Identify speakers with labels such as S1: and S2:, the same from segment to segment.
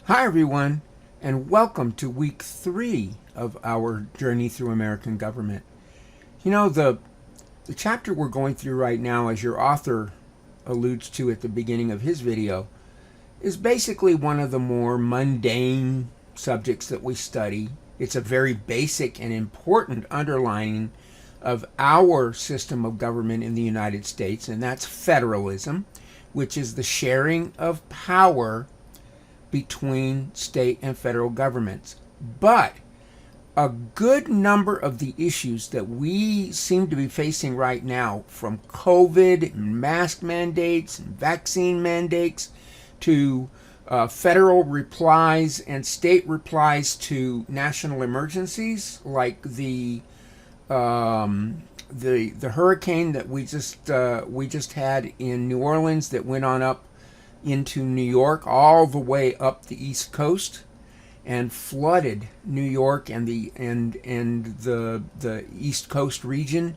S1: Hi, everyone, and welcome to week 3 of our journey through American government. You know, the chapter we're going through right now, as your author alludes to at the beginning of his video, is basically one of the more mundane subjects that we study. It's a very basic and important underlining of our system of government in the United States, and that's federalism, which is the sharing of power between state and federal governments. But a good number of the issues that we seem to be facing right now, from COVID and mask mandates and vaccine mandates to federal replies and state replies to national emergencies, like the hurricane that we just had in New Orleans that went on up into New York, all the way up the East Coast, and flooded New York and the East Coast region.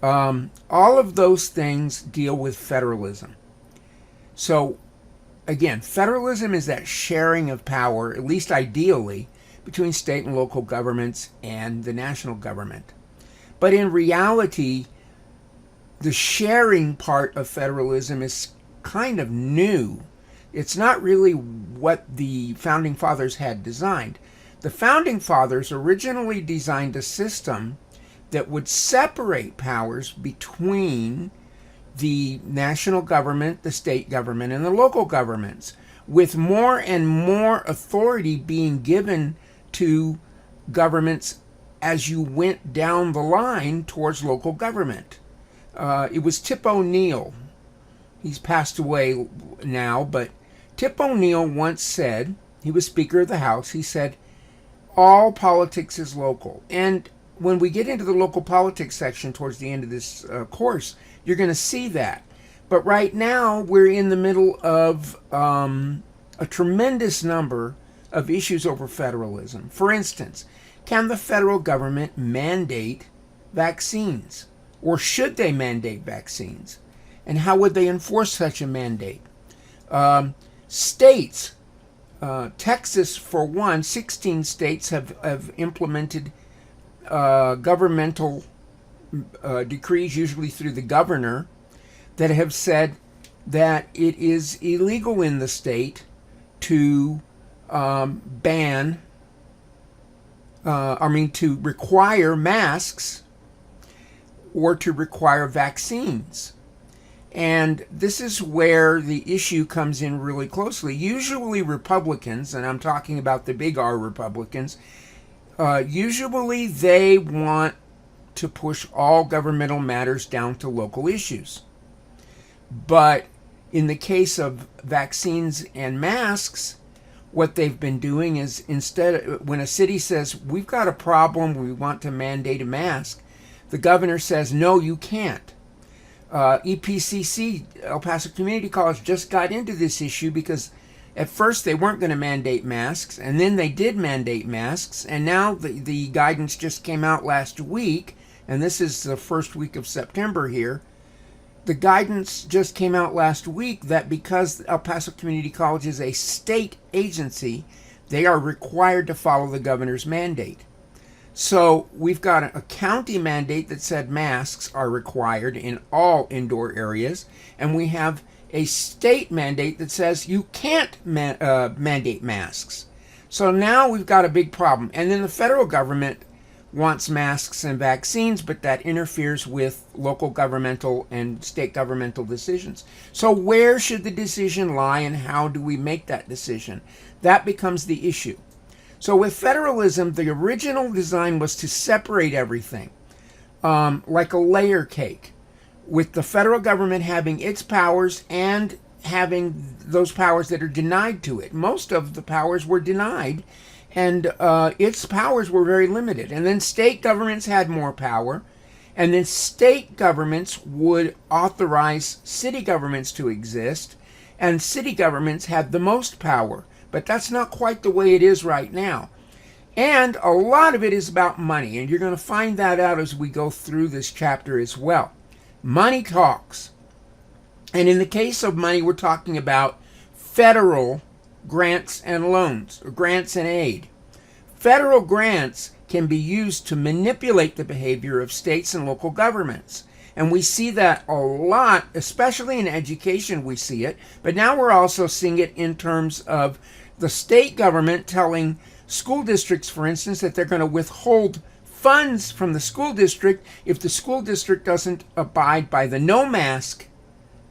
S1: All of those things deal with federalism. So again, federalism is that sharing of power, at least ideally, between state and local governments and the national government. But in reality, the sharing part of federalism is kind of new. It's not really what the Founding Fathers had designed. The Founding Fathers originally designed a system that would separate powers between the national government, the state government, and the local governments, with more and more authority being given to governments as you went down the line towards local government. It was Tip O'Neill. He's passed away now, but Tip O'Neill once said, he was Speaker of the House, he said, all politics is local. And when we get into the local politics section towards the end of this course, you're going to see that. But right now, we're in the middle of a tremendous number of issues over federalism. For instance, can the federal government mandate vaccines? Or should they mandate vaccines? And how would they enforce such a mandate? States, Texas for one, 16 states have implemented governmental decrees, usually through the governor, that have said that it is illegal in the state to to require masks or to require vaccines. And this is where the issue comes in really closely. Usually Republicans, and I'm talking about the big R Republicans, usually they want to push all governmental matters down to local issues. But in the case of vaccines and masks, what they've been doing is, instead, when a city says, we've got a problem, we want to mandate a mask, the governor says, no, you can't. EPCC, El Paso Community College, just got into this issue because at first they weren't going to mandate masks, and then they did mandate masks, and now the guidance just came out last week, and this is the first week of September here. The guidance just came out last week that because El Paso Community College is a state agency, they are required to follow the governor's mandate. So we've got a county mandate that said masks are required in all indoor areas, and we have a state mandate that says you can't mandate masks. So now we've got a big problem. And then the federal government wants masks and vaccines, but that interferes with local governmental and state governmental decisions. So where should the decision lie, and how do we make that decision? That becomes the issue. So with federalism, the original design was to separate everything, like a layer cake, with the federal government having its powers and having those powers that are denied to it. Most of the powers were denied, and its powers were very limited. And then state governments had more power, and then state governments would authorize city governments to exist, and city governments had the most power. But that's not quite the way it is right now. And a lot of it is about money, and you're going to find that out as we go through this chapter as well. Money talks. And in the case of money, we're talking about federal grants and loans, or grants and aid. Federal grants can be used to manipulate the behavior of states and local governments. And we see that a lot, especially in education we see it, but now we're also seeing it in terms of the state government telling school districts, for instance, that they're going to withhold funds from the school district if the school district doesn't abide by the no mask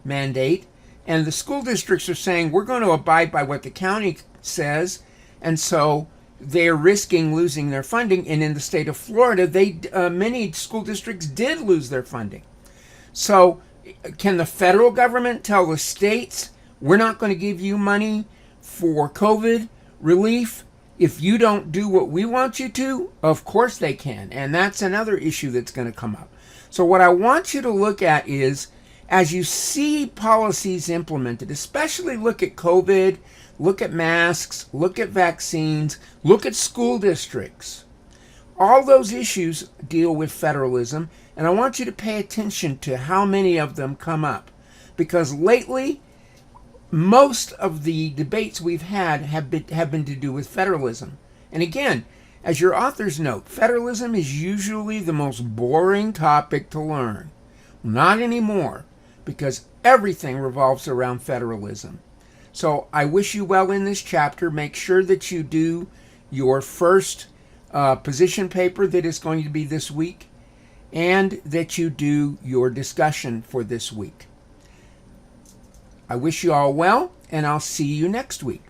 S1: mandate. And the school districts are saying, we're going to abide by what the county says, and so they're risking losing their funding. And in the state of Florida, many school districts did lose their funding. So can the federal government tell the states, we're not going to give you money for COVID relief if you don't do what we want you to? Of course they can. And that's another issue that's going to come up. So what I want you to look at is, as you see policies implemented, especially look at COVID, look at masks, look at vaccines, look at school districts. All those issues deal with federalism, and I want you to pay attention to how many of them come up. Because lately, most of the debates we've had have been to do with federalism. And again, as your authors note, federalism is usually the most boring topic to learn. Not anymore, because everything revolves around federalism. So I wish you well in this chapter. Make sure that you do your first position paper that is going to be this week, and that you do your discussion for this week. I wish you all well, and I'll see you next week.